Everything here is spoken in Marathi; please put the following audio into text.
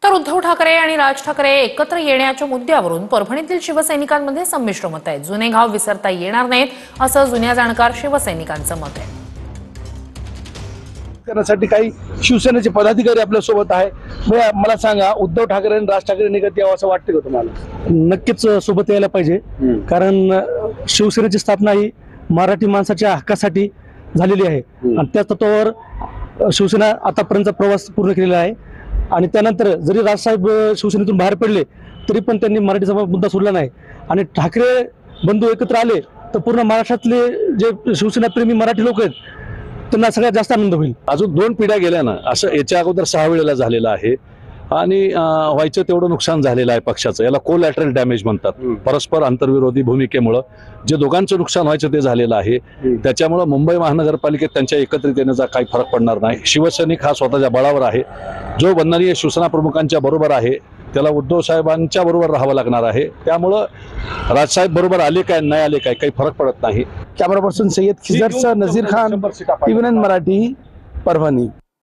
तर उद्धव ठाकरे आणि राज ठाकरे एकत्र येण्याच्या मुद्द्यावरून परभणीतील शिवसैनिकांमध्ये संमिश्र मत आहे। जुने घाव विसरता येणार नाहीत असं जुन्या जाणकार शिवसैनिकांचं मत आहे। करण्यासाठी काही शिवसेनेचे पदाधिकारी आपल्या सोबत आहे। मला सांगा, उद्धव ठाकरे आणि राज ठाकरे निकट यावं असं वाटतं का तुम्हाला? नक्कीच सोबत यायला पाहिजे, कारण शिवसेनेची स्थापना ही मराठी माणसाच्या हक्कासाठी झालेली आहे आणि त्या तत्वावर शिवसेना आतापर्यंतचा प्रवास पूर्ण केलेला आहे। आणि त्यानंतर जरी राजसाहेब शिवसेनेतून बाहेर पडले तरी पण त्यांनी मराठीचा मुद्दा सोडला नाही आणि ठाकरे बंधू एकत्र आले तर पूर्ण महाराष्ट्रातले जे शिवसेना प्रेमी मराठी लोक आहेत त्यांना सगळ्यात जास्त आनंद होईल। अजून 2 पिढ्या गेल्या ना, असं याच्या अगोदर 6 वेळेला झालेलं आहे आणि व्हायचं तेवढं नुकसान झालेलं आहे पक्षाचं। याला कोलॅटरल डॅमेज म्हणतात। परस्पर आंतरविरोधी भूमिकेमुळे जे दोघांचं नुकसान व्हायचं ते झालेलं आहे। त्याच्यामुळे मुंबई महानगरपालिकेत त्यांच्या एकत्रित येण्याचा काही फरक पडणार नाही। शिवसैनिक हा स्वतःच्या बळावर आहे, जो वंदनीय शिवसेना प्रमुखांच्या बरोबर आहे त्याला उद्धव साहेबांच्या बरोबर राहावं लागणार आहे। त्यामुळं राजसाहेब बरोबर आले काय नाही आले काय काही फरक पडत नाही। कॅमेरा पर्सन सय्यद खिजरसह नजीर खान, टीव्ही 9 मराठी, परभणी।